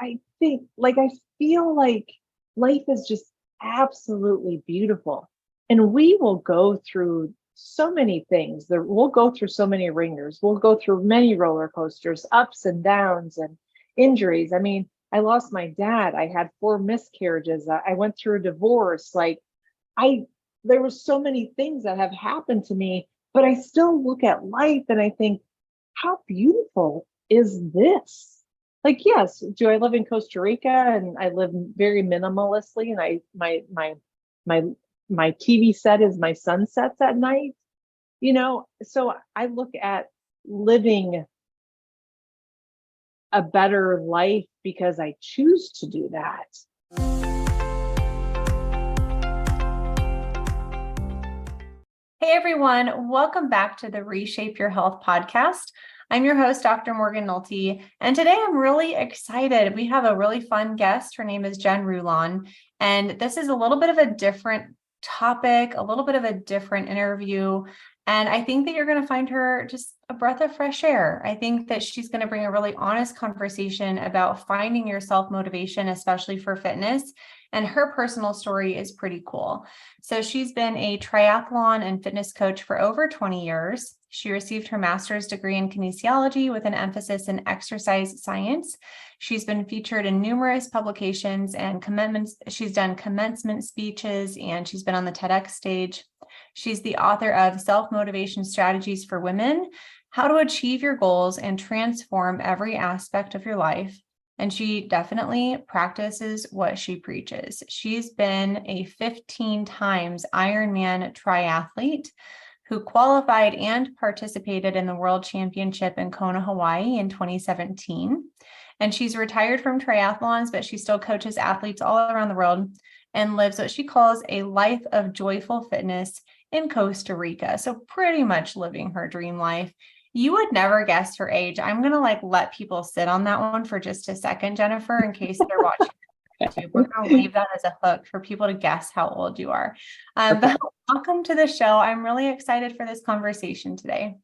I think, like, I feel like life is just absolutely beautiful. And we will go through so many things. We'll go through so many ringers. We'll go through many roller coasters, ups and downs and injuries. I mean, I lost my dad. I had 4 miscarriages. I went through a divorce. I, there were so many things that have happened to me, but I still look at life and I think, how beautiful is this? Like, yes, do I live in Costa Rica and I live very minimalistically and my my TV set is my sunsets at night, so I look at living a better life because I choose to do that. Hey everyone, welcome back to the Reshape Your Health podcast. I'm your host, Dr. Morgan Nolte, and today I'm really excited. We have a really fun guest. Her name is Jen Rulon, and this is a little bit of a different topic, a little bit of a different interview, and I think that you're going to find her just a breath of fresh air. I think that she's going to bring a really honest conversation about finding your self-motivation, especially for fitness. And her personal story is pretty cool. So she's been a triathlon and fitness coach for over 20 years. She received her master's degree in kinesiology with an emphasis in exercise science. She's been featured in numerous publications and commitments. She's done commencement speeches and she's been on the TEDx stage. She's the author of Self-Motivation Strategies for Women, How to Achieve Your Goals and Transform Every Aspect of Your Life. And she definitely practices what she preaches. She's been a 15 times Ironman triathlete who qualified and participated in the World Championship in Kona, Hawaii in 2017. And she's retired from triathlons, but she still coaches athletes all around the world and lives what she calls a life of joyful fitness in Costa Rica. So pretty much living her dream life. You would never guess her age. I'm going to let people sit on that one for just a second, Jennifer, in case they're watching YouTube. We're going to leave that as a hook for people to guess how old you are. But welcome to the show. I'm really excited for this conversation today.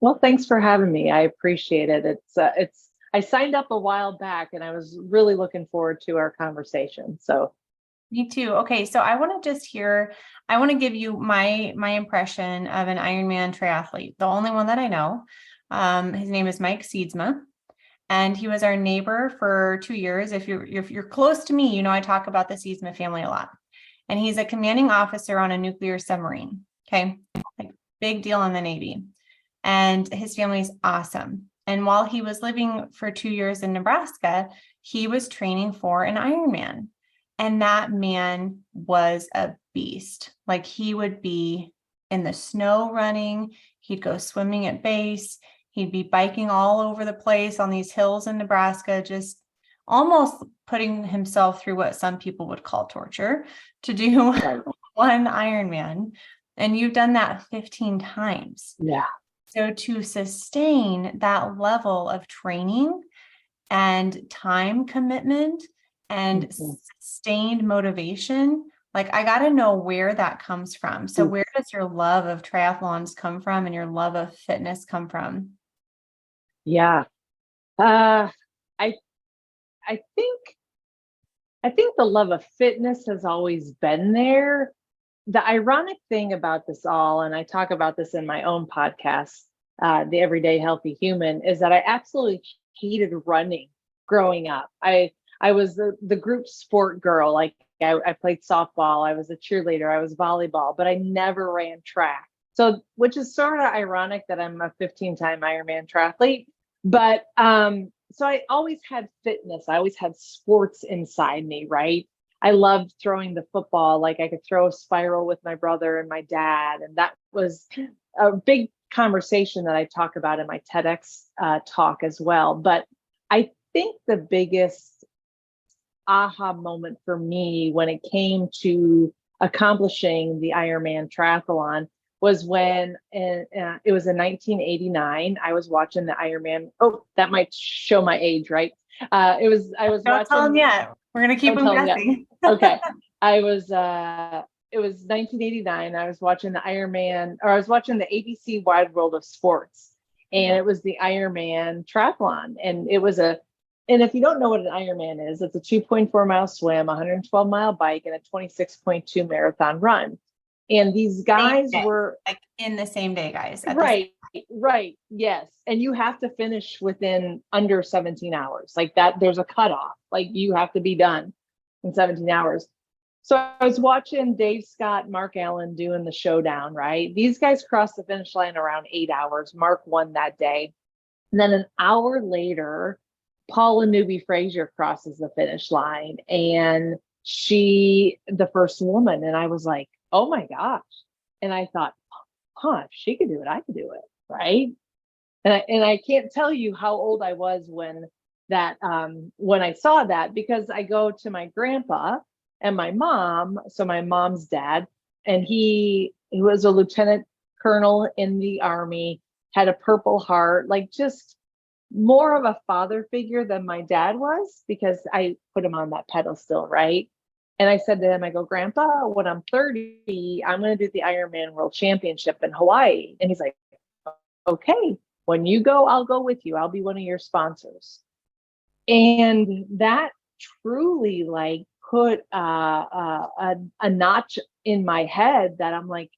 Well, thanks for having me. I appreciate it. I signed up a while back and I was really looking forward to our conversation. So me too. Okay. So I want to give you my impression of an Ironman triathlete, the only one that I know. His name is Mike Siedzma, and he was our neighbor for 2 years. If you're close to me, I talk about the Siedzma family a lot, and he's a commanding officer on a nuclear submarine. Okay. Big deal in the Navy, and his family's awesome. And while he was living for 2 years in Nebraska, he was training for an Ironman. And that man was a beast. He would be in the snow running. He'd go swimming at base. He'd be biking all over the place on these hills in Nebraska, just almost putting himself through what some people would call torture to do one Ironman. And you've done that 15 times. Yeah. So to sustain that level of training and time commitment and sustained motivation, I got to know where that comes from. So where does your love of triathlons come from and your love of fitness come from? Yeah. I think the love of fitness has always been there. The ironic thing about this all, and I talk about this in my own podcast, The Everyday Healthy Human, is that I absolutely hated running growing up. I was the group sport girl. I played softball, I was a cheerleader, I was volleyball, but I never ran track. So, which is sort of ironic that I'm a 15-time Ironman triathlete. But so I always had fitness. I always had sports inside me, right? I loved throwing the football. I could throw a spiral with my brother and my dad. And that was a big conversation that I talk about in my TEDx talk as well. But I think the biggest aha moment for me when it came to accomplishing the Ironman triathlon was when it was in 1989. I was watching the Ironman. Oh, that might show my age, right? I was Don't watching. Tell them yet. We're gonna keep them guessing. Okay. It was 1989. I was watching the Ironman, or I was watching the ABC Wide World of Sports, and it was the Ironman triathlon, and it was a And if you don't know what an Ironman is, it's a 2.4 mile swim, 112-mile bike, and a 26.2 marathon run. And these guys were like in the same day, guys. Right. Yes. And you have to finish within under 17 hours. Like that, there's a cutoff. Like you have to be done in 17 hours. So I was watching Dave Scott, Mark Allen doing the showdown, right? These guys crossed the finish line around 8 hours. Mark won that day. And then an hour later, Paula Newby Frazier crosses the finish line, and the first woman. And I was like, oh my gosh. And I thought, if she could do it, I could do it. Right. And I can't tell you how old I was when I saw that, because I go to my grandpa and my mom. So my mom's dad, and he was a lieutenant colonel in the Army, had a Purple Heart, like just more of a father figure than my dad was, because I put him on that pedestal, right? And I said to him, I go, Grandpa, when I'm 30, I'm going to do the Ironman World Championship in Hawaii. And he's like, okay, when you go, I'll go with you. I'll be one of your sponsors. And that truly like put a notch in my head that I'm like,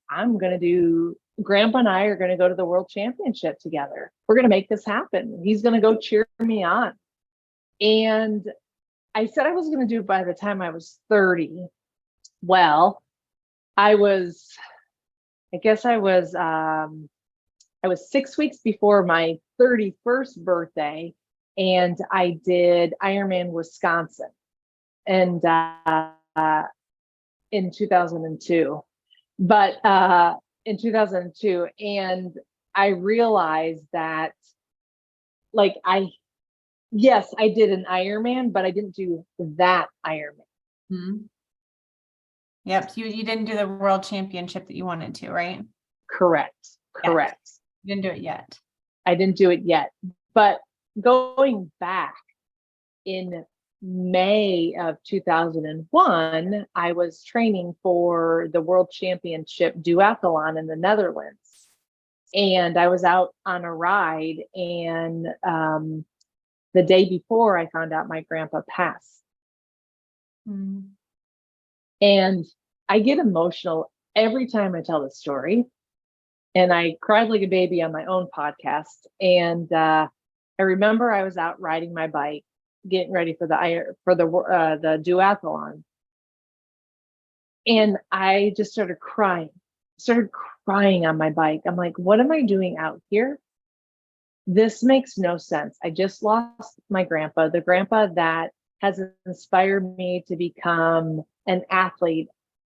Grandpa and I are going to go to the World Championship together. We're going to make this happen. He's going to go cheer me on. And I said I was going to do it by the time I was 30. Well, I was 6 weeks before my 31st birthday, and I did Ironman Wisconsin, and in 2002. But in 2002, and I realized that, like, yes, I did an Ironman, but I didn't do that Ironman. Mm-hmm. Yep. So you didn't do the world championship that you wanted to, right? Correct. You didn't do it yet. I didn't do it yet. But going back in May of 2001, I was training for the World Championship duathlon in the Netherlands. And I was out on a ride, and the day before, I found out my grandpa passed. Mm. And I get emotional every time I tell this story. And I cried like a baby on my own podcast. And I remember I was out riding my bike, getting ready for the duathlon. And I just started crying on my bike. I'm like, what am I doing out here? This makes no sense. I just lost my grandpa, the grandpa that has inspired me to become an athlete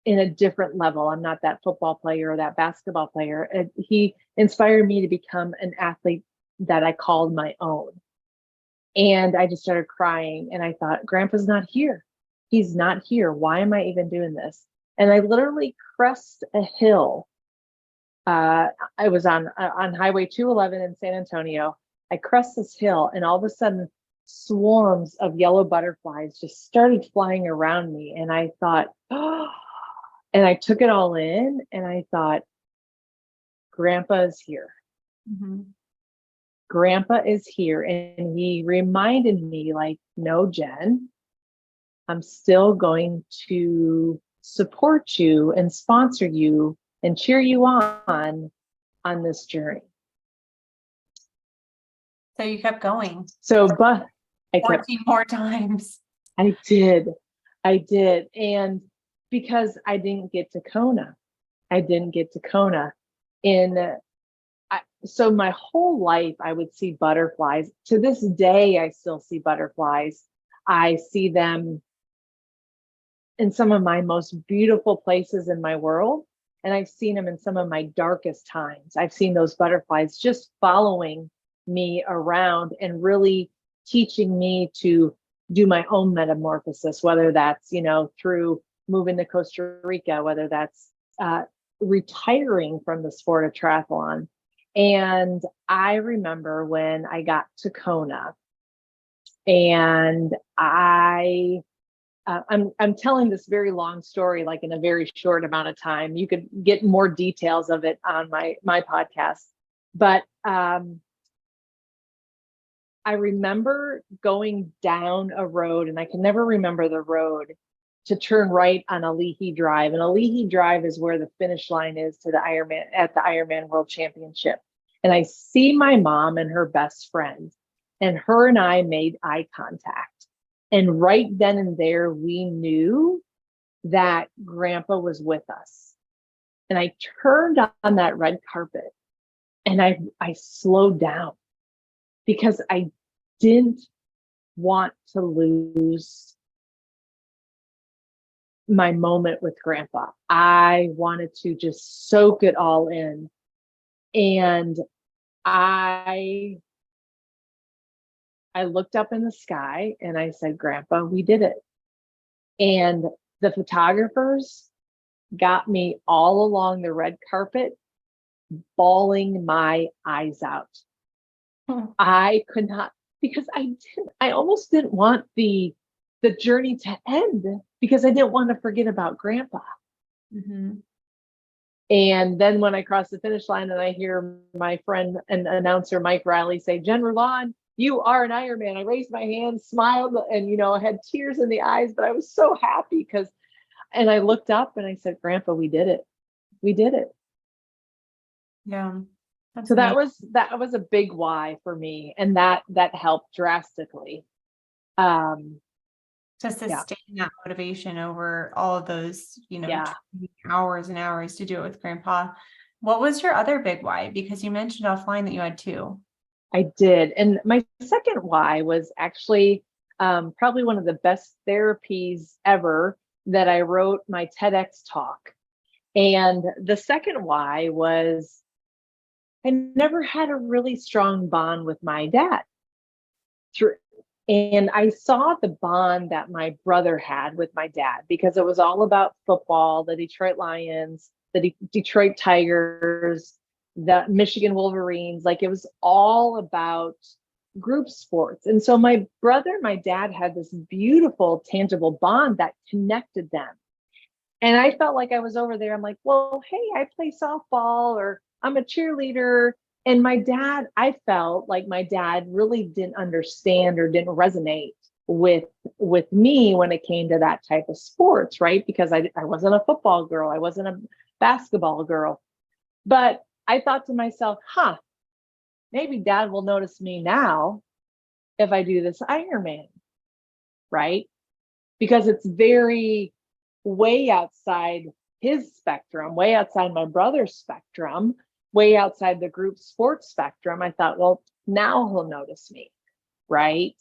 in a different level. I'm not that football player or that basketball player. He inspired me to become an athlete that I called my own. And I just started crying, and I thought, Grandpa's not here. He's not here. Why am I even doing this? And I literally crested a hill. I was on Highway 211 in San Antonio. I crested this hill, and all of a sudden, swarms of yellow butterflies just started flying around me. And I thought, oh, and I took it all in, and I thought, Grandpa is here. Mm-hmm. Grandpa is here. And he reminded me, like, no, Jen, I'm still going to support you and sponsor you and cheer you on this journey. So you kept going. So, but I 14 more times. I did. And because I didn't get to Kona. So my whole life, I would see butterflies. To this day, I still see butterflies. I see them in some of my most beautiful places in my world. And I've seen them in some of my darkest times. I've seen those butterflies just following me around and really teaching me to do my own metamorphosis, whether that's, through moving to Costa Rica, whether that's retiring from the sport of triathlon. And I remember when I got to Kona, and I'm telling this very long story, like in a very short amount of time. You could get more details of it on my podcast. But I remember going down a road, and I can never remember the road, to turn right on Alihi Drive. And Alihi Drive is where the finish line is to the Ironman at the Ironman World Championship. And I see my mom and her best friend, and her and I made eye contact. And right then and there, we knew that Grandpa was with us. And I turned on that red carpet, and I slowed down because I didn't want to lose my moment with Grandpa. I wanted to just soak it all in. And I looked up in the sky and I said, Grandpa, we did it. And the photographers got me all along the red carpet, bawling my eyes out. I could not, because I almost didn't want the journey to end, because I didn't want to forget about Grandpa. Mm-hmm. And then when I crossed the finish line and I hear my friend and announcer Mike Riley say, Jen Rulon, you are an Ironman, I raised my hand, smiled, and I had tears in the eyes, but I was so happy and I looked up and I said, Grandpa, we did it. We did it. Yeah. So that was a big why for me. And that helped drastically. To sustain that motivation over all of those, hours and hours to do it with Grandpa. What was your other big why? Because you mentioned offline that you had two. I did. And my second why was actually probably one of the best therapies ever, that I wrote my TEDx talk. And the second why was I never had a really strong bond with my dad. And I saw the bond that my brother had with my dad, because it was all about football, the Detroit Lions, the Detroit Tigers, the Michigan Wolverines. Like, it was all about group sports. And so my brother and my dad had this beautiful, tangible bond that connected them. And I felt like I was over there. I'm like, well, hey, I play softball, or I'm a cheerleader. And my dad, I felt like my dad really didn't understand or didn't resonate with me when it came to that type of sports, right? Because I wasn't a football girl. I wasn't a basketball girl. But I thought to myself, maybe dad will notice me now if I do this Ironman, right? Because it's very way outside his spectrum, way outside my brother's spectrum, way outside the group sports spectrum. I thought, well, now he'll notice me, right?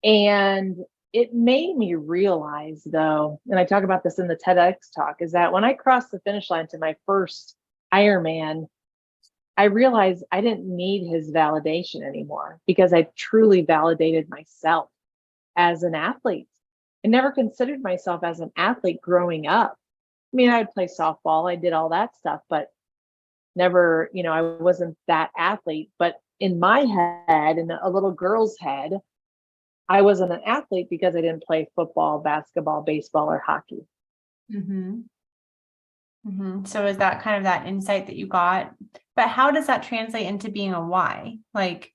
And it made me realize, though, and I talk about this in the TEDx talk, is that when I crossed the finish line to my first Ironman, I realized I didn't need his validation anymore, because I truly validated myself as an athlete. I never considered myself as an athlete growing up. I mean, I'd play softball, I did all that stuff, but never, I wasn't that athlete. But in my head, in a little girl's head, I wasn't an athlete because I didn't play football, basketball, baseball, or hockey. Mm-hmm. Mm-hmm. So is that kind of that insight that you got? But how does that translate into being a why? Like,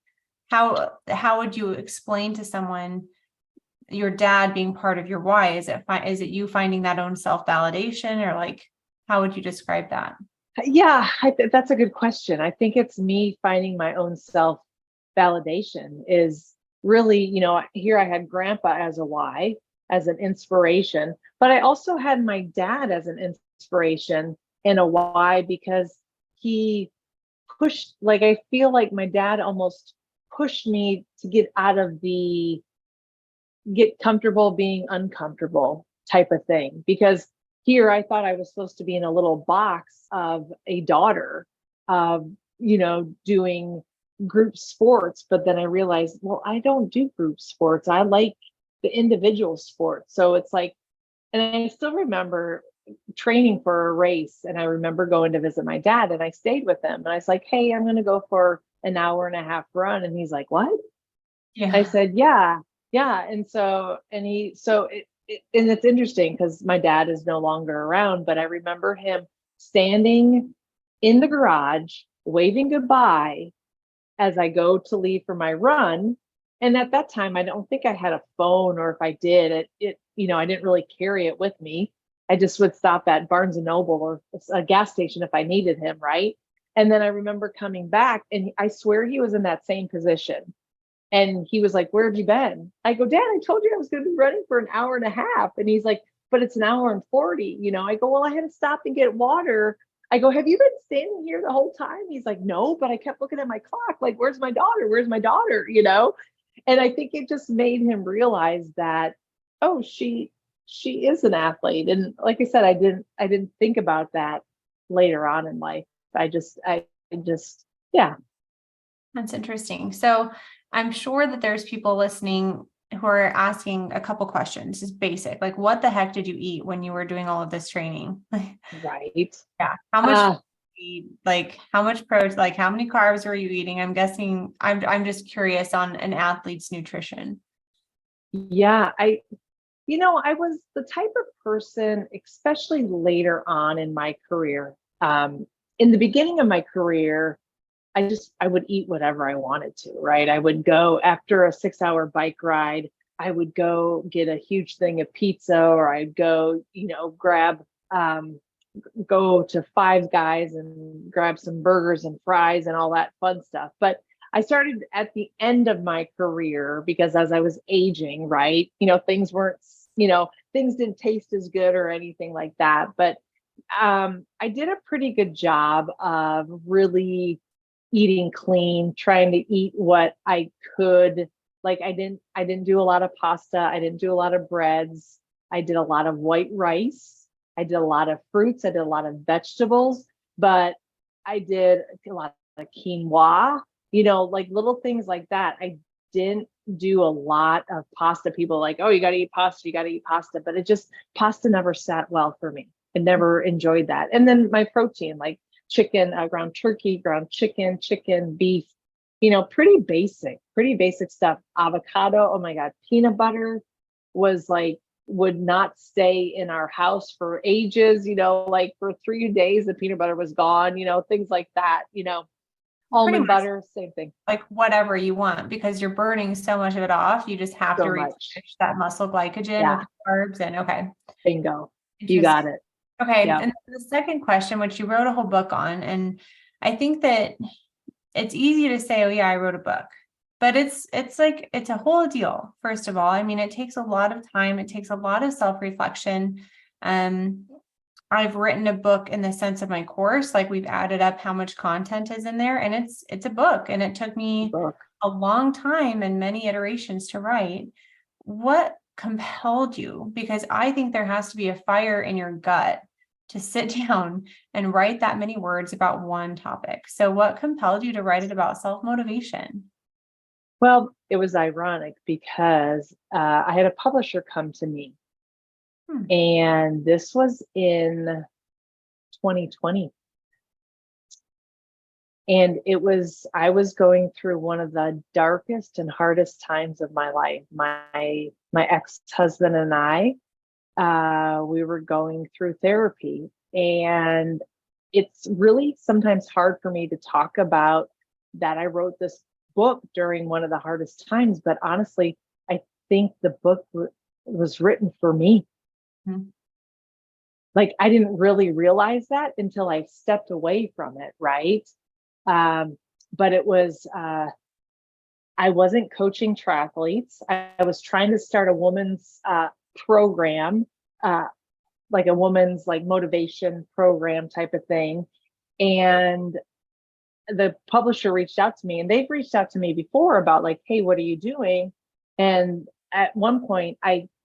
how would you explain to someone your dad being part of your why? Is it you finding that own self-validation, or like, how would you describe that? Yeah, that's a good question. I think it's me finding my own self-validation is really, here I had Grandpa as a why, as an inspiration, but I also had my dad as an inspiration and a why, because he pushed, like, I feel like my dad almost pushed me to get comfortable being uncomfortable type of thing. Because here I thought I was supposed to be in a little box of a daughter of, doing group sports. But then I realized, well, I don't do group sports. I like the individual sports. So it's like, and I still remember training for a race, and I remember going to visit my dad, and I stayed with him, and I was like, hey, I'm going to go for an hour and a half run. And he's like, what? Yeah. I said, yeah. And it's interesting because my dad is no longer around, but I remember him standing in the garage, waving goodbye, as I go to leave for my run. And at that time, I don't think I had a phone, or if I did, I didn't really carry it with me. I just would stop at Barnes and Noble or a gas station if I needed him, right? And then I remember coming back, and I swear he was in that same position. And he was like, "Where have you been?" I go, "Dad, I told you I was going to be running for an hour and a half." And he's like, "But it's an hour and 40, I go, "Well, I had to stop and get water." I go, "Have you been standing here the whole time?" He's like, "No, but I kept looking at my clock. Like, where's my daughter? Where's my daughter? And I think it just made him realize that, oh, she is an athlete. And like I said, I didn't think about that later on in life. I just, yeah. That's interesting. So I'm sure that there's people listening who are asking a couple questions, just basic, like what the heck did you eat when you were doing all of this training? Right. Yeah. How much eat, like how much protein, like how many carbs were you eating? I'm guessing I'm just curious on an athlete's nutrition. Yeah. I was the type of person, especially later on in my career. In the beginning of my career, I would eat whatever I wanted to, right? I would go after a 6-hour bike ride. I would go get a huge thing of pizza, or I'd go, go to Five Guys and grab some burgers and fries and all that fun stuff. But I started at the end of my career, because as I was aging, right, things weren't, things didn't taste as good or anything like that. But I did a pretty good job of really eating clean, trying to eat what I could. Like I didn't do a lot of pasta. I didn't do a lot of breads. I did a lot of white rice. I did a lot of fruits. I did a lot of vegetables, but I did a lot of quinoa, like little things like that. I didn't do a lot of pasta. People are like, "Oh, you got to eat pasta. You got to eat pasta." But pasta never sat well for me. I never enjoyed that. And then my protein, like chicken, ground turkey, ground chicken, beef, pretty basic stuff. Avocado. Oh my God. Peanut butter was like, would not stay in our house for ages, like for 3 days, the peanut butter was gone, things like that, almond butter, same thing. Like whatever you want, because you're burning so much of it off. You just have to replenish that muscle glycogen with carbs. And okay. Bingo. You got it. Okay. Yeah. And the second question, which you wrote a whole book on, and I think that it's easy to say, "Oh yeah, I wrote a book," but it's a whole deal. First of all, I mean, it takes a lot of time. It takes a lot of self-reflection. I've written a book in the sense of my course, like we've added up how much content is in there, and it's a book, and it took me a long time and many iterations to write. What compelled you? Because I think there has to be a fire in your gut to sit down and write that many words about one topic. So what compelled you to write it about self-motivation? Well, it was ironic because I had a publisher come to me, and this was in 2020. And I was going through one of the darkest and hardest times of my life. My ex-husband and I, we were going through therapy, and it's really sometimes hard for me to talk about that. I wrote this book during one of the hardest times, but honestly, I think the book was written for me. Mm-hmm. Like I didn't really realize that until I stepped away from it, right? But it was, I wasn't coaching triathletes. I was trying to start a woman's program, like a woman's like motivation program type of thing. And the publisher reached out to me, and they've reached out to me before about like, "Hey, what are you doing?" And at one point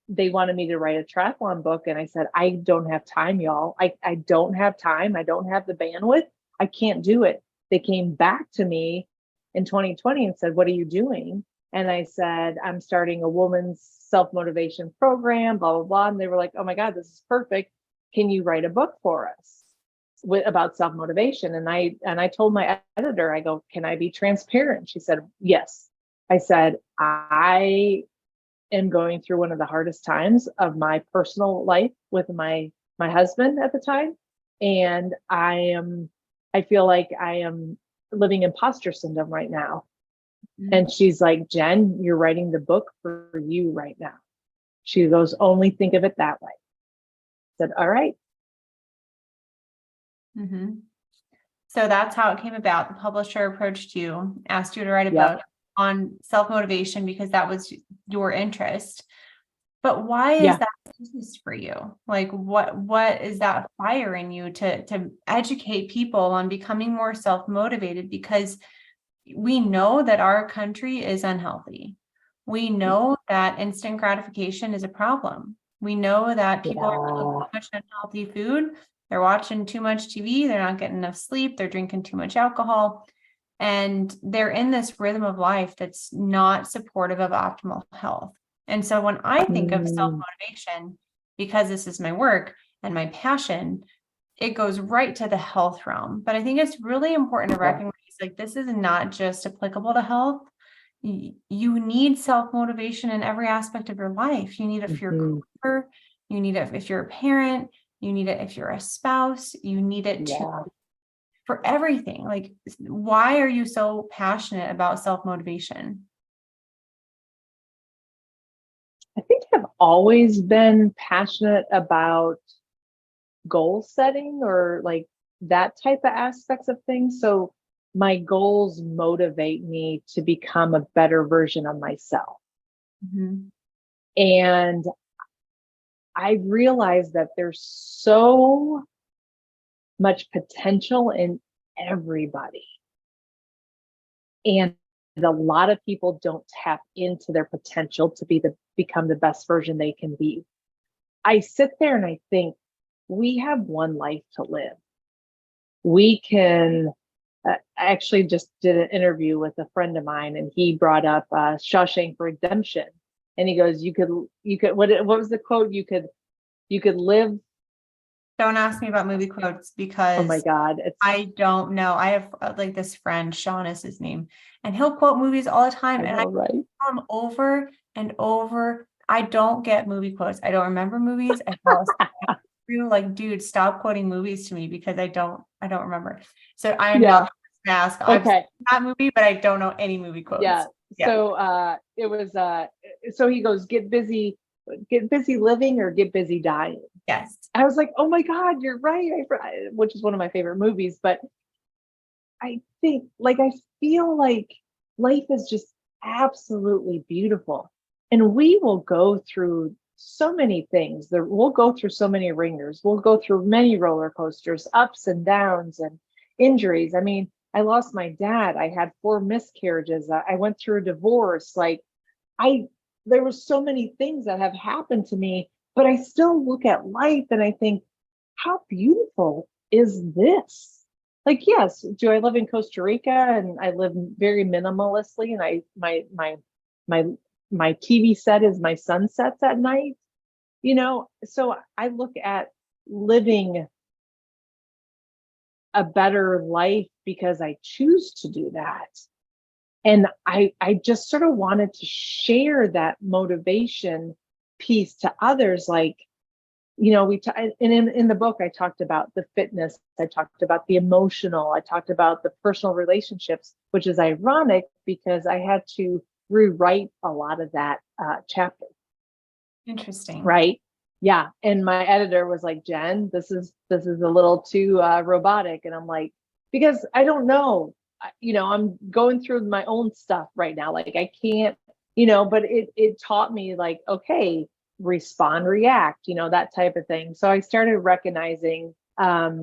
they wanted me to write a triathlon book. And I said, "I don't have time, y'all. I don't have time. I don't have the bandwidth. I can't do it." They came back to me in 2020 and said, "What are you doing?" And I said, "I'm starting a woman's self-motivation program, blah, blah, blah." And they were like, "Oh my God, this is perfect. Can you write a book for us about self-motivation?" And I told my editor, I go, "Can I be transparent?" She said, "Yes." I said, "I am going through one of the hardest times of my personal life with my husband at the time. And I feel like I am living imposter syndrome right now. And she's like, Jen, you're writing the book for you right now. She goes, only think of it that way. I said, all right. Mm-hmm. So that's how it came about. The publisher approached you, asked you to write a Yep. book on self-motivation because that was your interest. But why is Yeah. that business for you? Like what is that fire in you to educate people on becoming more self-motivated? Because we know that our country is unhealthy. We know that instant gratification is a problem. We know that people are eating too much unhealthy food. They're watching too much TV. They're not getting enough sleep. They're drinking too much alcohol. And they're in this rhythm of life that's not supportive of optimal health. And so when I think of self-motivation, because this is my work and my passion, it goes right to the health realm. But I think it's really important to recognize like this is not just applicable to health. You need self-motivation in every aspect of your life. You need it for your career. You need it if you're a parent. You need it if you're a spouse. You need it for everything. Like, why are you so passionate about self-motivation? I think I've always been passionate about goal setting or like that type of aspects of things. So my goals motivate me to become a better version of myself. And I realized that there's so much potential in everybody. And a lot of people don't tap into their potential to become the best version they can be. I sit there and I think we have one life to live. We can I actually just did an interview with a friend of mine, and he brought up Shawshank Redemption, and he goes, "You could, what was the quote? You could live." Don't ask me about movie quotes Oh because my God, I don't know. I have like this friend, Sean is his name, and he'll quote movies all the time. And I right? tell him over and over, I don't get movie quotes. I don't remember movies. I fall asleep. Like, dude, stop quoting movies to me because I don't remember. So I am not going to ask. I've seen that movie, but I don't know any movie quotes. Yeah. So it was so he goes, get busy living or get busy dying. Yes. I was like, oh my God, you're right. Which is one of my favorite movies. But I think, like, I feel like life is just absolutely beautiful. And we will go through so many things. We'll go through so many ringers. We'll go through many roller coasters, ups and downs and injuries. I mean, I lost my dad. I had 4 miscarriages. I went through a divorce. Like, there were so many things that have happened to me, but I still look at life and I think, how beautiful is this? Like, yes, do I live in Costa Rica and I live very minimalistically, and my TV set is my sunsets at night, so I look at living a better life because I choose to do that. And I just sort of wanted to share that motivation piece to others. Like, and in the book, I talked about the fitness, I talked about the emotional, I talked about the personal relationships, which is ironic because I had to rewrite a lot of that chapter. Interesting. Right. Yeah. And my editor was like, Jen, this is a little too robotic. And I'm like, because I don't know, I'm going through my own stuff right now. Like, I can't, but it taught me, like, okay, respond, react, that type of thing. So I started recognizing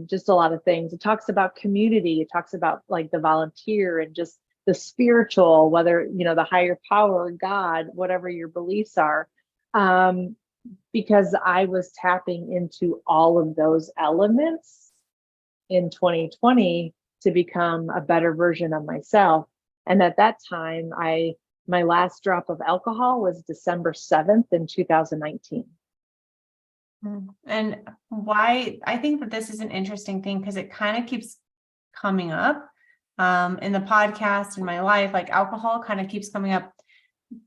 just a lot of things. It talks about community. It talks about like the volunteer and just the spiritual, whether, the higher power, God, whatever your beliefs are. Because I was tapping into all of those elements in 2020 to become a better version of myself. And at that time, my last drop of alcohol was December 7th in 2019. And why I think that this is an interesting thing because it kind of keeps coming up in the podcast in my life. Like, alcohol kind of keeps coming up.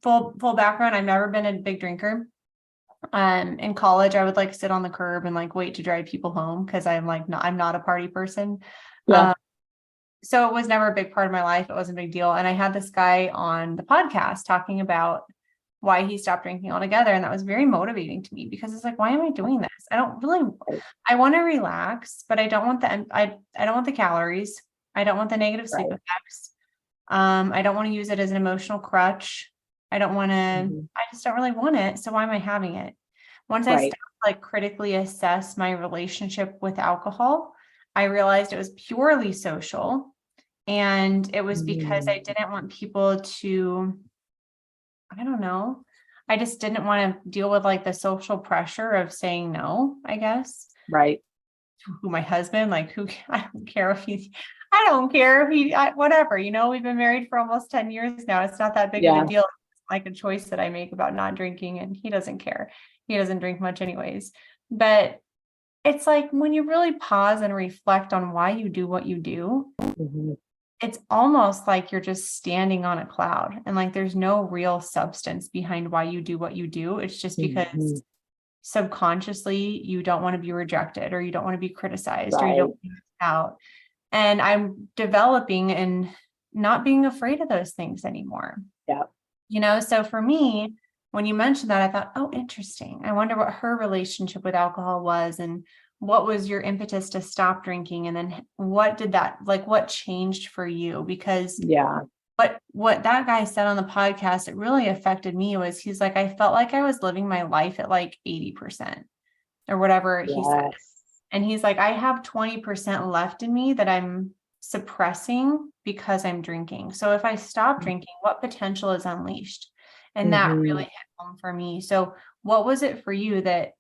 Full background, I've never been a big drinker. In college, I would like sit on the curb and like wait to drive people home because I'm not a party person. Yeah. so it was never a big part of my life. It wasn't a big deal. And I had this guy on the podcast talking about why he stopped drinking altogether. And that was very motivating to me because it's like, why am I doing this? I want to relax, but I don't want I don't want the calories. I don't want the negative sleep Right. effects. I don't want to use it as an emotional crutch. I just don't really want it. So why am I having it? Once I Right. stopped like critically assess my relationship with alcohol, I realized it was purely social. And it was because I didn't want people to, I don't know. I just didn't want to deal with like the social pressure of saying no, I guess. Right. Who my husband, like I don't care if whatever, we've been married for almost 10 years now. It's not that big of a deal. It's like a choice that I make about not drinking, and he doesn't care. He doesn't drink much anyways. But it's like when you really pause and reflect on why you do what you do, it's almost like you're just standing on a cloud and like there's no real substance behind why you do what you do. It's just because subconsciously you don't want to be rejected, or you don't want to be criticized, or you don't want to be out. And I'm developing and not being afraid of those things anymore. Yeah. So for me, when you mentioned that, I thought, oh, interesting. I wonder what her relationship with alcohol was, and what was your impetus to stop drinking? And then what changed for you? Because what that guy said on the podcast, it really affected me. He's like, I felt like I was living my life at like 80% or whatever he said. And he's like, I have 20% left in me that I'm suppressing because I'm drinking. So if I stop drinking, what potential is unleashed? And that really hit home for me. So what was it for you that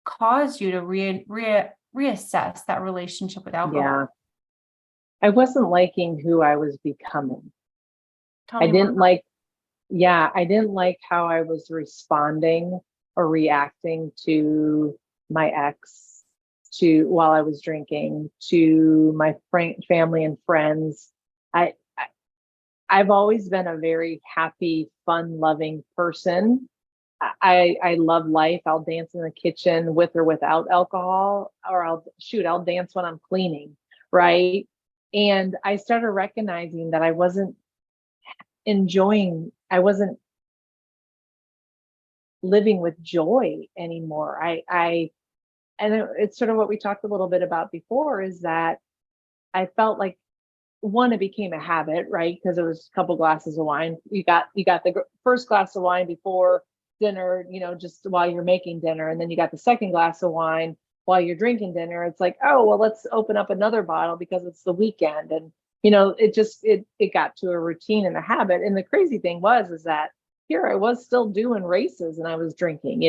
caused you to reassess that relationship with alcohol? Yeah. I wasn't liking who I was becoming. I didn't like how I was responding or reacting to my ex, while I was drinking, to my family and friends. I've always been a very happy, fun-loving person. I love life. I'll dance in the kitchen with or without alcohol, or I'll dance when I'm cleaning, right? And I started recognizing that I wasn't living with joy anymore. And it's sort of what we talked a little bit about before, is that I felt like, one, it became a habit, right? Because it was a couple glasses of wine. You got the first glass of wine before dinner, just while you're making dinner, and then you got the second glass of wine while you're drinking dinner. It's like, oh, well, let's open up another bottle because it's the weekend. And it got to a routine and a habit. And the crazy thing is that here I was still doing races and I was drinking,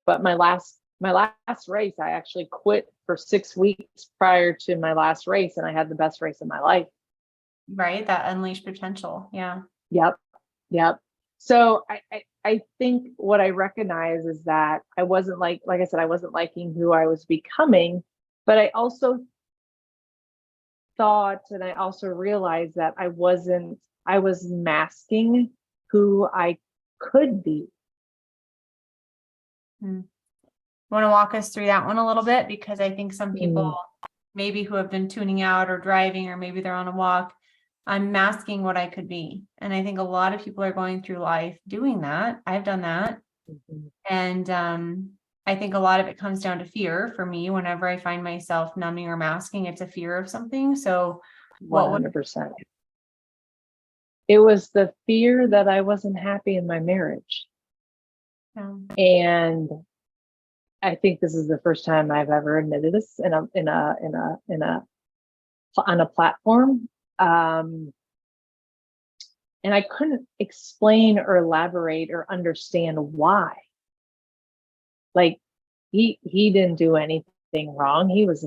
but my last race, I actually quit for 6 weeks prior to my last race, and I had the best race of my life. Right. That unleashed potential. Yeah. Yep. So I think what I recognize is that I wasn't like I said, I wasn't liking who I was becoming, but I also thought, and I also realized that I was masking who I could be. Want to walk us through that one a little bit? Because I think some people maybe who have been tuning out or driving, or maybe they're on a walk, I'm masking what I could be. And I think a lot of people are going through life doing that. I've done that. And I think a lot of it comes down to fear for me. Whenever I find myself numbing or masking, it's a fear of something. So 100%. It was the fear that I wasn't happy in my marriage. And I think this is the first time I've ever admitted this on a platform. And I couldn't explain or elaborate or understand why. Like, he didn't do anything wrong. He was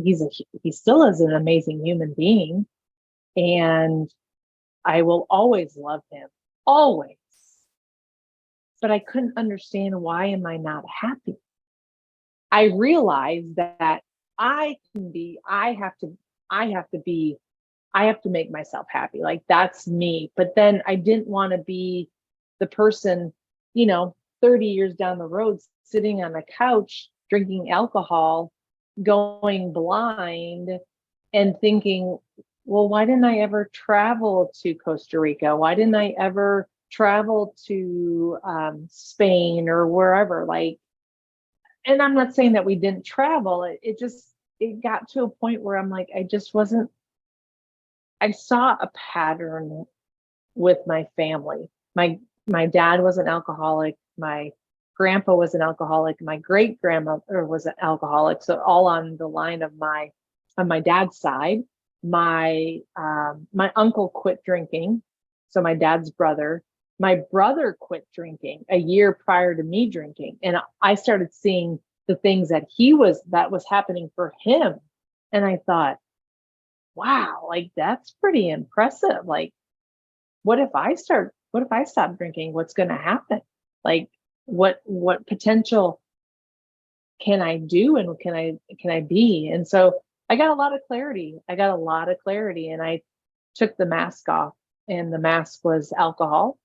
he still is an amazing human being. And I will always love him, always. But I couldn't understand, why am I not happy? I realized that I have to make myself happy. Like, that's me. But then I didn't want to be the person, 30 years down the road, sitting on a couch, drinking alcohol, going blind, and thinking, well, why didn't I ever travel to Costa Rica? Why didn't I ever travel to Spain or wherever? Like, and I'm not saying that we didn't travel. It got to a point where I'm like, I just wasn't, I saw a pattern with my family. My dad was an alcoholic. My grandpa was an alcoholic. My great grandmother was an alcoholic. So all on the line of my dad's side. My uncle quit drinking. So my dad's brother. My brother quit drinking a year prior to me drinking, and I started seeing the things that was happening for him, and I thought, wow, like that's pretty impressive. Like, what if I stop drinking? What's going to happen? Like, what potential can I do, and can I be? And so I got a lot of clarity. And I took the mask off, and the mask was alcohol.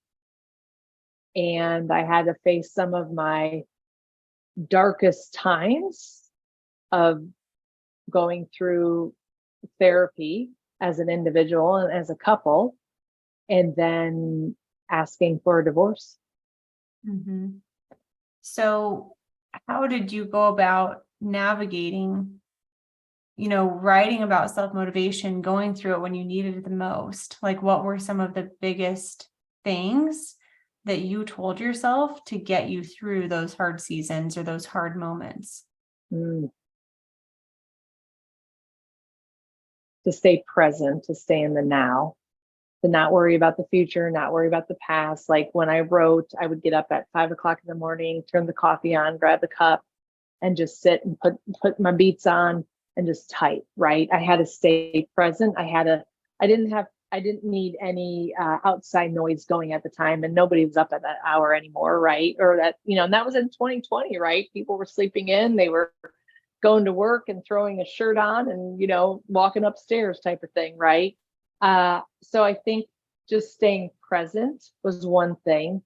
And I had to face some of my darkest times of going through therapy as an individual and as a couple, and then asking for a divorce. Mm-hmm. So how did you go about navigating, writing about self-motivation, going through it when you needed it the most? Like, what were some of the biggest things that you told yourself to get you through those hard seasons or those hard moments? To stay present, to stay in the now, to not worry about the future, not worry about the past. Like when I wrote, I would get up at 5 o'clock in the morning, turn the coffee on, grab the cup, and just sit and put my beats on and just type, right? I had to stay present. I didn't need any outside noise going at the time, and nobody was up at that hour anymore, right? Or that, and that was in 2020, right? People were sleeping in, they were going to work and throwing a shirt on and, walking upstairs type of thing, right? So I think just staying present was one thing.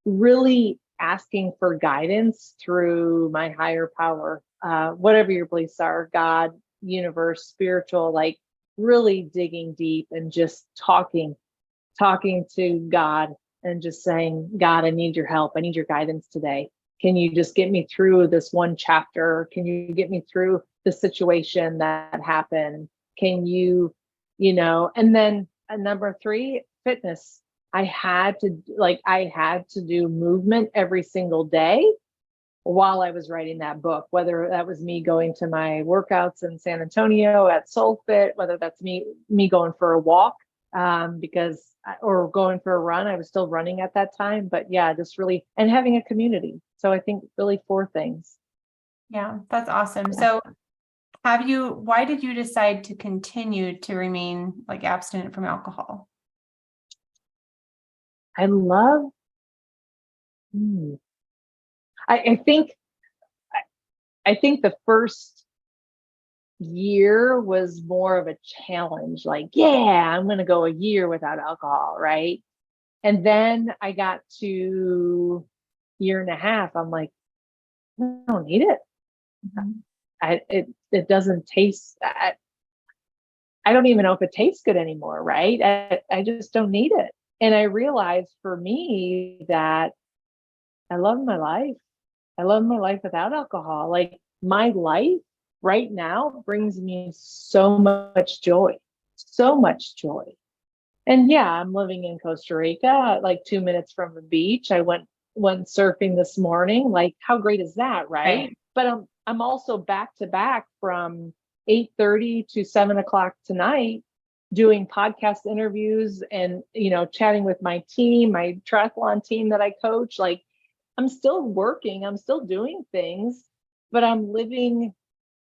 Really asking for guidance through my higher power, whatever your beliefs are, God, universe, spiritual, like really digging deep and just talking to God and just saying, God, I need your help. I need your guidance today. Can you just get me through this one chapter? Can you get me through the situation that happened? Can you, and then number 3, fitness. I had to do movement every single day while I was writing that book, whether that was me going to my workouts in San Antonio at SoulFit, whether that's me going for a walk, or going for a run. I was still running at that time, but yeah, just really, and having a community. So I think really 4 things. Yeah, that's awesome. So why did you decide to continue to remain like abstinent from alcohol? I love, I think the first year was more of a challenge. Like, yeah, I'm going to go a year without alcohol. Right. And then I got to year and a half. I'm like, I don't need it. It doesn't taste. I don't even know if it tastes good anymore. Right. I just don't need it. And I realized for me that I love my life. I love my life without alcohol. Like my life right now brings me so much joy, so much joy. And yeah, I'm living in Costa Rica, like 2 minutes from the beach. I went surfing this morning. Like, how great is that, right? But I'm also back to back from 8:30 to 7 o'clock tonight, doing podcast interviews and chatting with my team, my triathlon team that I coach. Like, I'm still working, I'm still doing things, but I'm living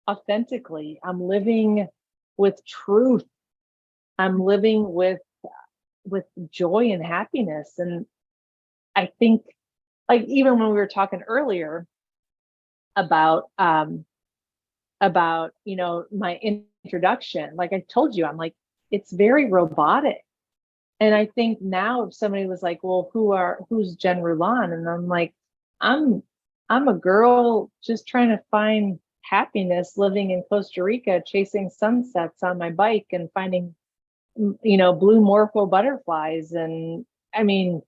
authentically. I'm living with truth. I'm living with joy and happiness. And I think, like, even when we were talking earlier about my introduction, like I told you, I'm like, it's very robotic. And I think now if somebody was like, well, who's Jen Rulon? And I'm like, I'm a girl just trying to find happiness living in Costa Rica, chasing sunsets on my bike and finding, blue morpho butterflies. And I mean,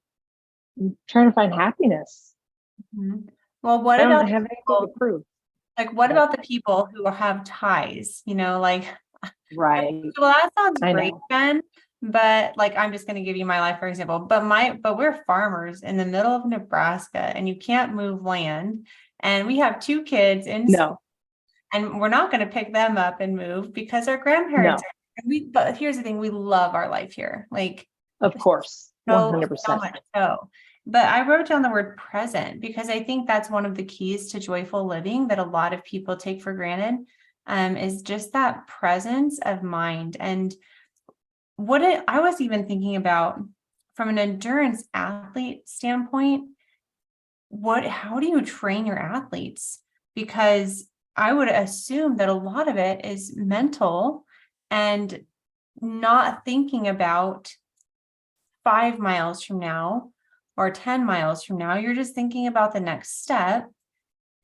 trying to find happiness. Mhm. Well, what I about don't have anything to prove. like, what about the people who have ties, like, Right. well, that sounds I great, know. Ben, but like, I'm just going to give you my life, for example, but we're farmers in the middle of Nebraska and you can't move land. And we have 2 kids in school No, and we're not going to pick them up and move because our grandparents no, are, but here's the thing, we love our life here. Like, of course. so 100%. much so. But I wrote down the word present because I think that's one of the keys to joyful living that a lot of people take for granted, is just that presence of mind. And I was even thinking about from an endurance athlete standpoint, how do you train your athletes? Because I would assume that a lot of it is mental and not thinking about 5 miles from now or 10 miles from now. You're just thinking about the next step,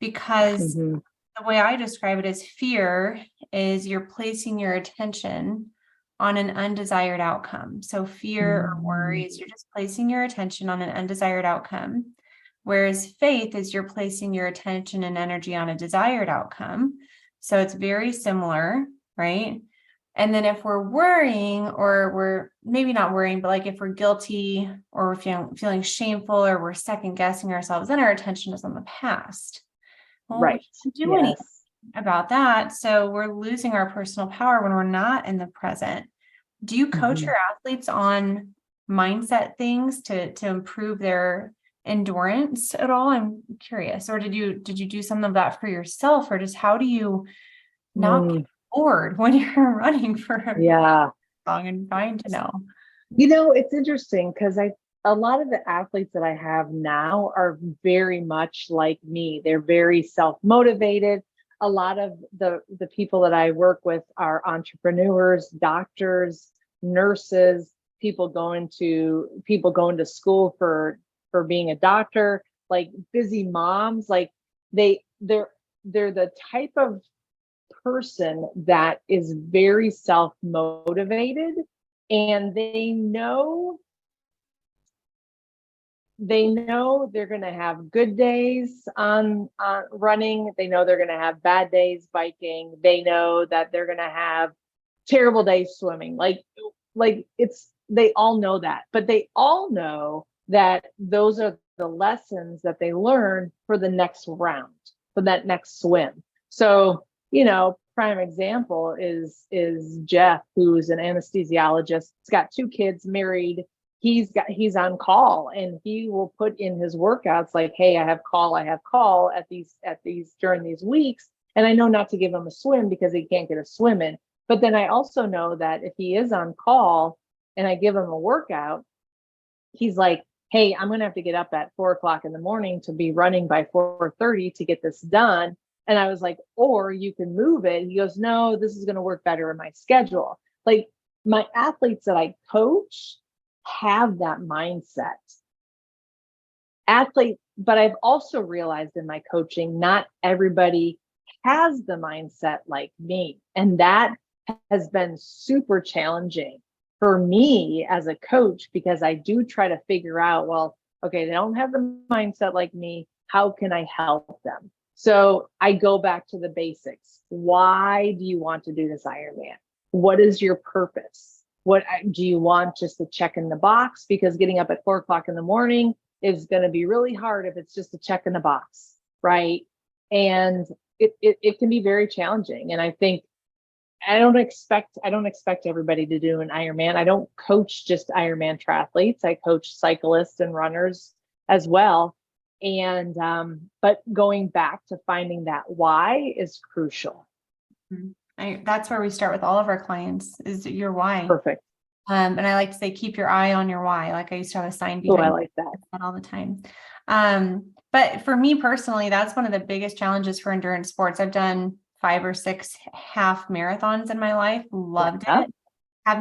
because Mhm. the way I describe it is fear is you're placing your attention on an undesired outcome. So fear or worry is you're just placing your attention on an undesired outcome. Whereas faith is you're placing your attention and energy on a desired outcome. So it's very similar, right? And then if we're worrying, or we're maybe not worrying, but like if we're guilty or we're feeling shameful or we're second guessing ourselves, then our attention is on the past. Well, we Right. can't do anything Yes. about that. So we're losing our personal power when we're not in the present. Do you coach Mhm. your athletes on mindset things to improve their endurance at all? I'm curious. Or did you do some of that for yourself, or just how do you not get Mm, bored when you're running for a yeah. long and trying to know? It's interesting because a lot of the athletes that I have now are very much like me. They're very self-motivated. A lot of the people that I work with are entrepreneurs, doctors, nurses, people going to school for being a doctor, like busy moms. Like they're the type of person that is very self-motivated, and they know they're going to have good days on running. They know they're going to have bad days biking. They know that they're going to have terrible days swimming. They all know that, but they all know that those are the lessons that they learn for the next round, for that next swim. So, prime example is Jeff, who's an anesthesiologist. He's got 2 kids, married. He's on call, and he will put in his workouts like, hey, I have call at these during these weeks. And I know not to give him a swim because he can't get a swim in. But then I also know that if he is on call and I give him a workout, he's like, hey, I'm going to have to get up at 4:00 in the morning to be running by 4:30 to get this done. And I was like, or you can move it. He goes, no, this is going to work better in my schedule. Like, my athletes that I coach have that mindset. But I've also realized in my coaching, not everybody has the mindset like me. And that has been super challenging for me as a coach, because I do try to figure out, well, okay, they don't have the mindset like me. How can I help them? So I go back to the basics. Why do you want to do this Ironman? What is your purpose? What do you want, just a check in the box? Because getting up at 4:00 in the morning is going to be really hard if it's just a check in the box, right? And it can be very challenging. And I think I don't expect everybody to do an Ironman. I don't coach just Ironman triathletes. I coach cyclists and runners as well. And but going back to finding that why is crucial. That's where we start with all of our clients, is your why. Perfect. And I like to say, keep your eye on your why. Like I used to have a sign Oh, behind I like that all the time. But for me personally, that's one of the biggest challenges for endurance sports. I've done 5 or 6 half marathons in my life. Loved it. I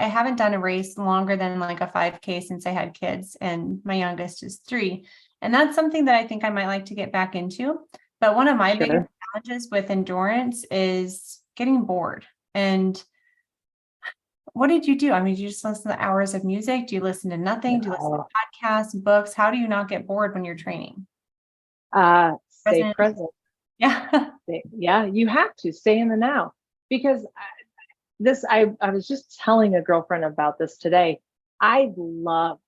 haven't done a race longer than like a 5K since I had kids, and my youngest is 3. And that's something that I think I might like to get back into. But one of my biggest challenges with endurance is getting bored. And what did you do? I mean, do you just listen to hours of music? Do you listen to nothing? Do you listen to podcasts, books? How do you not get bored when you're training? Stay present. Yeah. Yeah, you have to stay in the now, because I was just telling a girlfriend about this today. I loved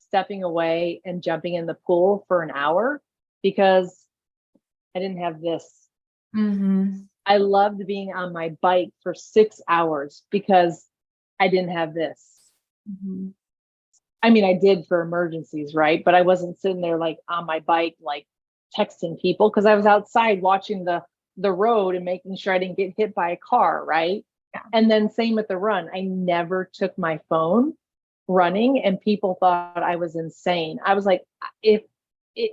stepping away and jumping in the pool for an hour because I didn't have this. Mm-hmm. I loved being on my bike for 6 hours because I didn't have this. Mm-hmm. I mean, I did for emergencies, right? But I wasn't sitting there like on my bike, like texting people, because I was outside watching the road and making sure I didn't get hit by a car, right? Yeah. And then same with the run. I never took my phone running, and people thought I was insane. I was like, if it,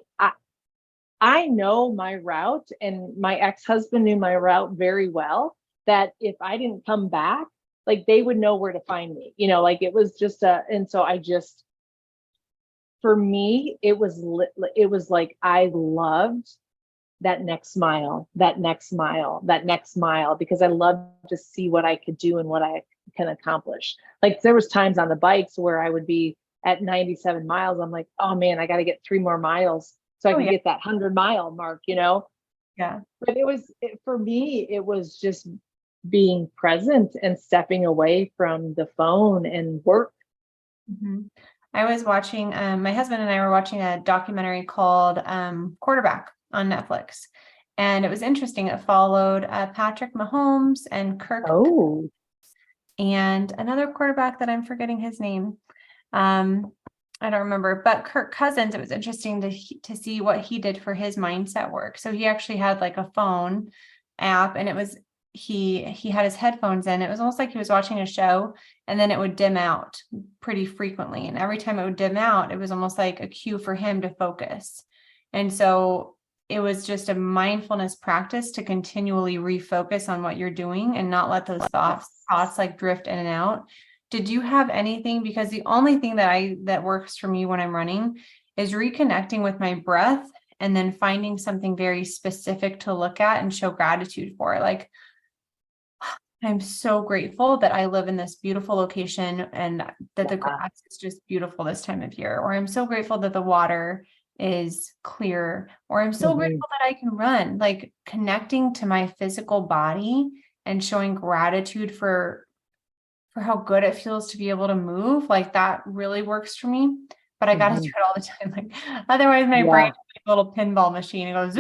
I know my route, and my ex-husband knew my route very well, that if I didn't come back, like they would know where to find me, like it was just and so I just, for me, it was like I loved that next mile, because I love to see what I could do and what I can accomplish. Like there was times on the bikes where I would be at 97 miles. I'm like, oh man, I got to get 3 more miles so I can get that 100-mile mark, Yeah. But for me, it was just being present and stepping away from the phone and work. Mm-hmm. I was watching, my husband and I were watching a documentary called Quarterback on Netflix. And it was interesting. It followed Patrick Mahomes and Kirk and another quarterback that I'm forgetting his name. I don't remember, but Kirk Cousins, it was interesting to see what he did for his mindset work. So he actually had like a phone app, and it was, he had his headphones in. It was almost like he was watching a show, and then it would dim out pretty frequently. And every time it would dim out, it was almost like a cue for him to focus. And so it was just a mindfulness practice to continually refocus on what you're doing and not let those thoughts like drift in and out. Did you have anything? Because the only thing that works for me when I'm running is reconnecting with my breath and then finding something very specific to look at and show gratitude for. Like, I'm so grateful that I live in this beautiful location and that the grass is just beautiful this time of year. Or I'm so grateful that the water is clear. Or I'm so grateful that I can run. Like connecting to my physical body and showing gratitude for how good it feels to be able to move, like that really works for me. But I got to do it all the time. Like otherwise my brain is like a little pinball machine. It goes,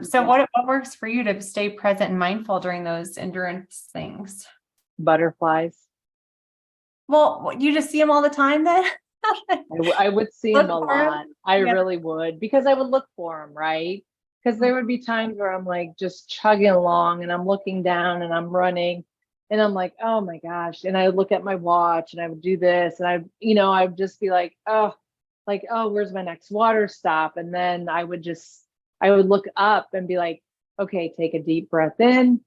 so what works for you to stay present and mindful during those endurance things? Butterflies. Well, you just see them all the time then? I would see them a lot. I really would, because I would look for them, right? Because there would be times where I'm like just chugging along and I'm looking down and I'm running. And I'm like, oh my gosh. And I would look at my watch and I would do this. And I would just be like, oh, where's my next water stop? And then I would look up and be like, okay, take a deep breath in.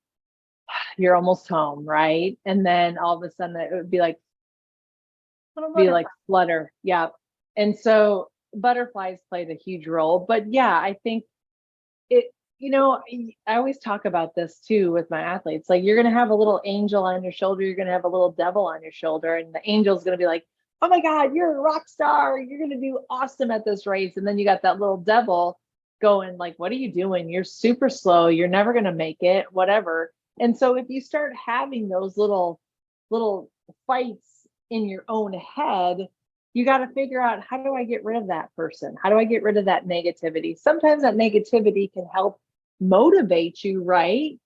You're almost home, right? And then all of a sudden it would be like flutter. Yeah. And so butterflies played a huge role. But yeah, I think I always talk about this too with my athletes. Like, you're going to have a little angel on your shoulder. You're going to have a little devil on your shoulder. And the angel's going to be like, oh my God, you're a rock star. You're going to do awesome at this race. And then you got that little devil going like, what are you doing? You're super slow. You're never going to make it, whatever. And so if you start having those little fights in your own head, you got to figure out, how do I get rid of that person? How do I get rid of that negativity? Sometimes that negativity can help motivate you, right?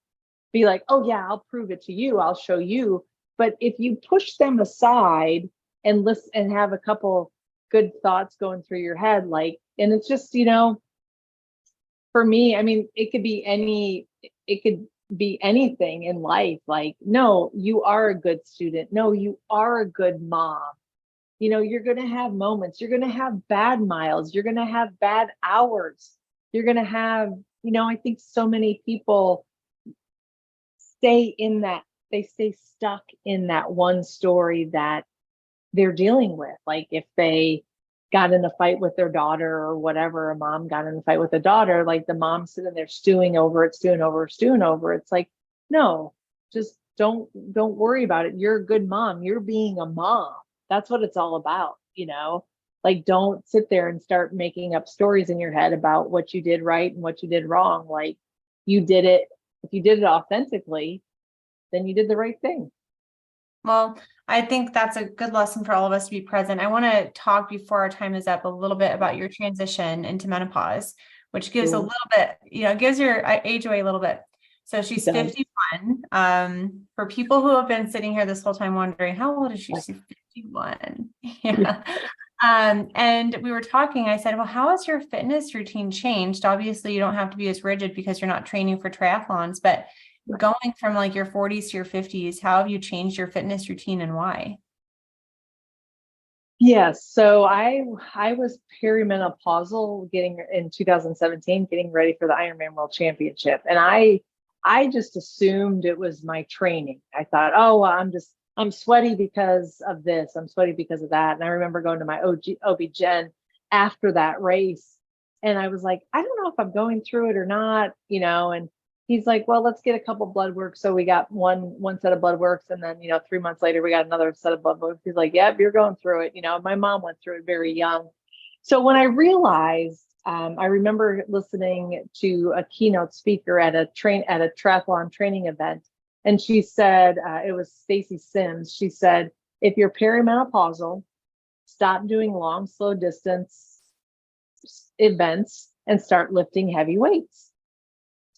Be like, oh yeah, I'll prove it to you. I'll show you. But if you push them aside and listen and have a couple good thoughts going through your head, and it's just, for me, I mean, it could be anything in life. Like, no, you are a good student. No, you are a good mom. You're going to have moments. You're going to have bad miles. You're going to have bad hours. You're going to have, I think so many people stay stuck in that one story that they're dealing with. Like if they got in a fight with their daughter or whatever, a mom got in a fight with a daughter, like the mom sitting there stewing over it, stewing over, stewing over. It's like, no, just don't worry about it. You're a good mom. You're being a mom. That's what it's all about, you know? Like, don't sit there and start making up stories in your head about what you did right and what you did wrong. Like, you did it. If you did it authentically, then you did the right thing. Well, I think that's a good lesson for all of us to be present. I want to talk before our time is up a little bit about your transition into menopause, which gives a little bit, gives your age away a little bit. So she's 51. For people who have been sitting here this whole time wondering, how old is she? She's 51. Yeah. And we were talking, I said, well, how has your fitness routine changed? Obviously, you don't have to be as rigid because you're not training for triathlons, but going from like your 40s to your 50s, how have you changed your fitness routine and why? Yes. So I was perimenopausal in 2017, getting ready for the Ironman World Championship. And I just assumed it was my training. I thought, oh, well, I'm sweaty because of this. I'm sweaty because of that. And I remember going to my OB-GYN after that race. And I was like, I don't know if I'm going through it or not, and he's like, well, let's get a couple blood work. So we got one set of blood works. And then, 3 months later, we got another set of blood works. He's like, yep, you're going through it. My mom went through it very young. So when I realized, I remember listening to a keynote speaker at a triathlon training event. And she said, it was Stacy Sims. She said, if you're perimenopausal, stop doing long, slow distance events and start lifting heavy weights.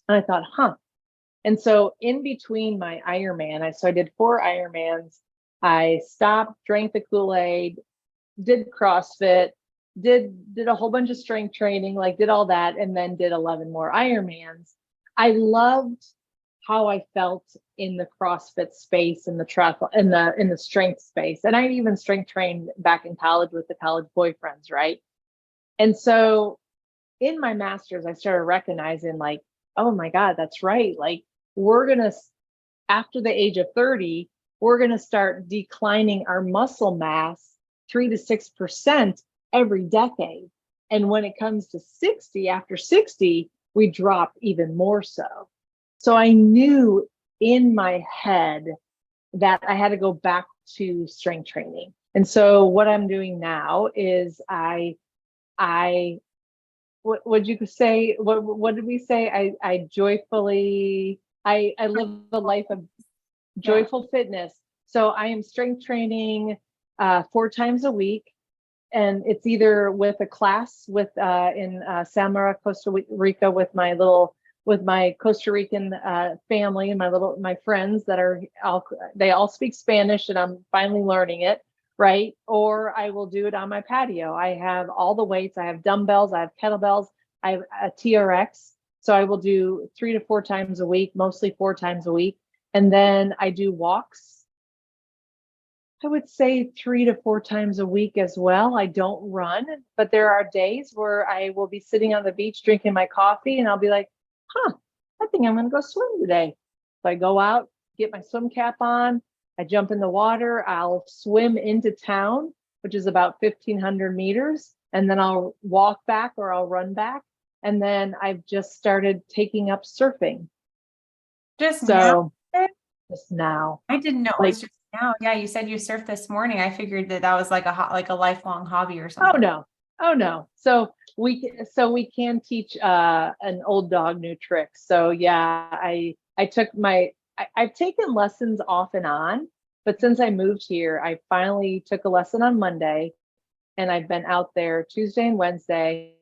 And I thought, And so in between my Ironman, I did 4 Ironmans. I stopped, drank the Kool-Aid, did CrossFit, did a whole bunch of strength training, like did all that, and then did 11 more Ironmans. I loved how I felt in the CrossFit space, in the triathlon, in the strength space. And I even strength trained back in college with the college boyfriends, right? And so in my master's, I started recognizing like, oh my God, that's right. Like after the age of 30, we're going to start declining our muscle mass 3 to 6% every decade. And when it comes to 60, after 60, we drop even more so. So I knew in my head that I had to go back to strength training. And so what I'm doing now is what would you say? What did we say? I joyfully, I live a life of joyful fitness. So I am strength training 4 times a week. And it's either with a class in Samara, Costa Rica with my Costa Rican family and my friends they all speak Spanish and I'm finally learning it. Right? Or I will do it on my patio. I have all the weights. I have dumbbells. I have kettlebells. I have a TRX. So I will do 3 to 4 times a week, mostly 4 times a week. And then I do walks. I would say 3 to 4 times a week as well. I don't run, but there are days where I will be sitting on the beach drinking my coffee and I'll be like, I think I'm going to go swim today. So I go out, get my swim cap on. I jump in the water, I'll swim into town, which is about 1,500 meters, and then I'll walk back or I'll run back. And then I've just started taking up surfing. Just now? I didn't know it was just now. Yeah, you said you surfed this morning. I figured that was like a lifelong hobby or something. Oh no. So we can teach an old dog new tricks. So yeah, I've taken lessons off and on, but since I moved here, I finally took a lesson on Monday and I've been out there Tuesday and Wednesday,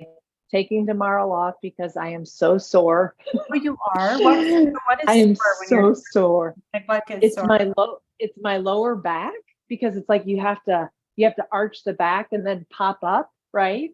taking tomorrow off because I am so sore. Oh, you are? What is I am so sore. Like what it's sore? It's my lower back because it's like you have to arch the back and then pop up, right?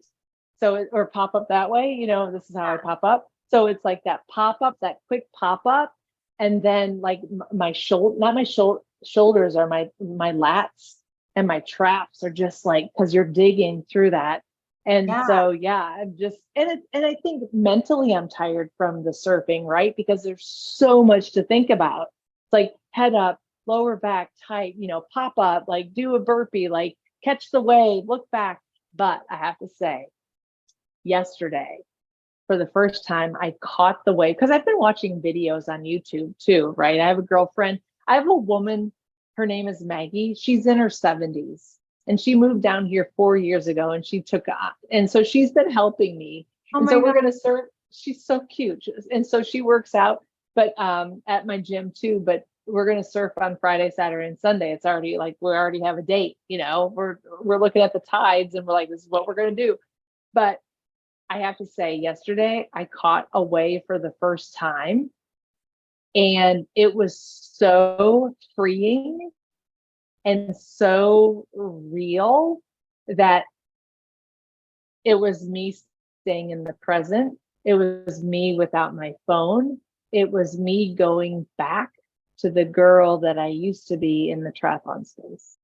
Or pop up that way, this is how I pop up. So it's like that pop up, that quick pop up. And then like my shoulders are my lats and my traps are just like, cause you're digging through that. And so, I'm just, and I think mentally I'm tired from the surfing, right? Because there's so much to think about. It's like head up, lower back tight, pop up, like do a burpee, like catch the wave, look back, But I have to say, yesterday, for the first time, I caught the way, because I've been watching videos on YouTube too, right? I have a girlfriend. I have a woman. Her name is Maggie. She's in her 70s and she moved down here 4 years ago and she took, and so she's been helping me. Oh And my so we're God. going to serve. She's so cute. And so she works out, but at my gym too, but we're going to surf on Friday, Saturday, and Sunday. It's already like, we already have a date, we're looking at the tides and we're like, this is what we're going to do. But I have to say, yesterday I caught a wave for the first time, and it was so freeing and so real that it was me staying in the present. It was me without my phone. It was me going back to the girl that I used to be in the triathlon space.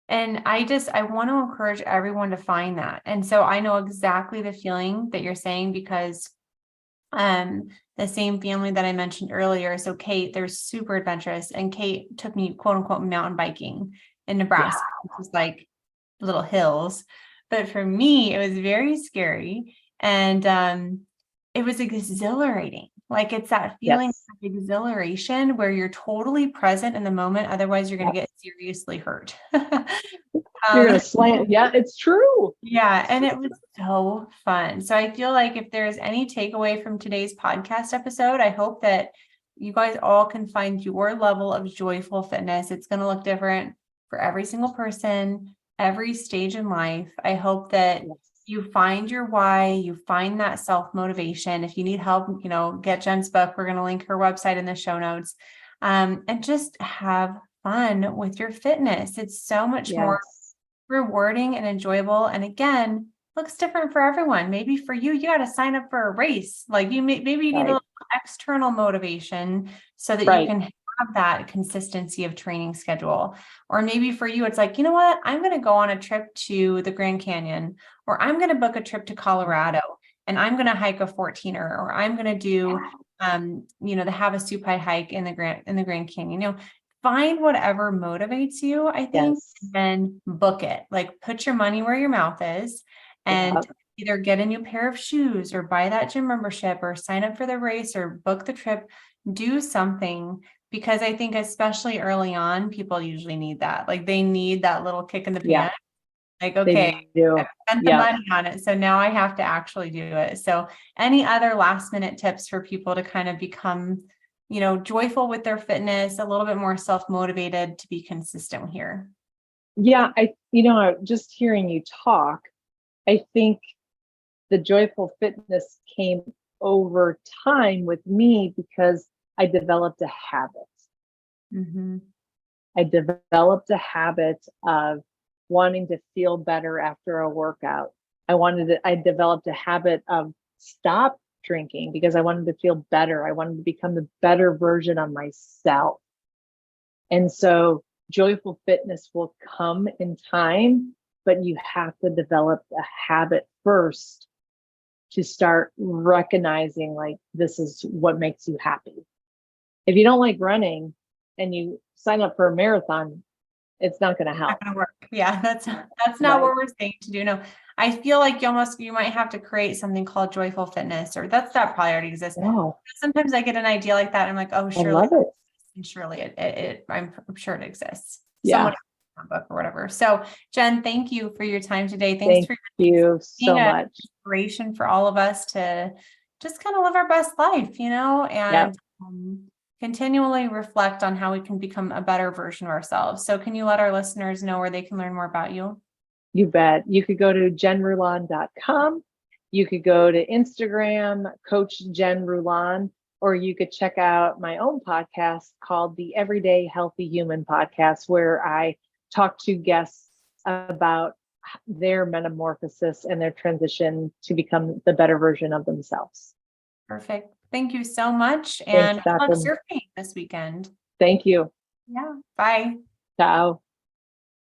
And I want to encourage everyone to find that. And so I know exactly the feeling that you're saying, because the same family that I mentioned earlier. So Kate, they're super adventurous, and Kate took me quote unquote mountain biking in Nebraska, which is like little hills. But for me, it was very scary. And it was exhilarating. Like, it's that feeling of exhilaration where you're totally present in the moment. Otherwise, you're going to get seriously hurt. You're going to slam. Yeah, it's true. Yeah. And it was so fun. So I feel like if there's any takeaway from today's podcast episode, I hope that you guys all can find your level of joyful fitness. It's going to look different for every single person, every stage in life. I hope that you find your why, you find that self-motivation. If you need help, get Jen's book. We're going to link her website in the show notes. And just have fun with your fitness. It's so much more rewarding and enjoyable. And again, looks different for everyone. Maybe for you, you got to sign up for a race. Like maybe you need a little external motivation so that you can have that consistency of training schedule. Or maybe for you, it's like, you know what, I'm going to go on a trip to the Grand Canyon, or I'm going to book a trip to Colorado and I'm going to hike a 14er, or I'm going to do, the Havasupai hike in the Grand Canyon, find whatever motivates you, I think, and then book it. Like, put your money where your mouth is and either get a new pair of shoes or buy that gym membership or sign up for the race or book the trip, do something. Because I think especially early on, people usually need that. Like, they need that little kick in the pants. Like, okay, I spent the money on it, so now I have to actually do it. So any other last minute tips for people to kind of become, joyful with their fitness, a little bit more self-motivated to be consistent here? Yeah, just hearing you talk, I think the joyful fitness came over time with me because I developed a habit. I developed a habit of wanting to feel better after a workout. I developed a habit of stop drinking because I wanted to feel better. I wanted to become the better version of myself. And so joyful fitness will come in time, but you have to develop a habit first to start recognizing, like, this is what makes you happy. If you don't like running and you sign up for a marathon, it's not going to help. Not going to work. Yeah, that's not what we're saying to do. No, I feel like you might have to create something called joyful fitness, or that probably already exists. No. Sometimes I get an idea like that, and I'm like, oh, surely, I love it. And surely I'm sure it exists. Yeah. Book or whatever. So Jen, thank you for your time today. Thank you so much. Inspiration for all of us to just kind of live our best life, and continually reflect on how we can become a better version of ourselves. So can you let our listeners know where they can learn more about you? You bet. You could go to jenrulon.com. You could go to Instagram, Coach Jen Rulon, or you could check out my own podcast called the Everyday Healthy Human Podcast, where I talk to guests about their metamorphosis and their transition to become the better version of themselves. Perfect. Thank you so much. And good luck surfing this weekend. Thank you. Yeah. Bye. Ciao.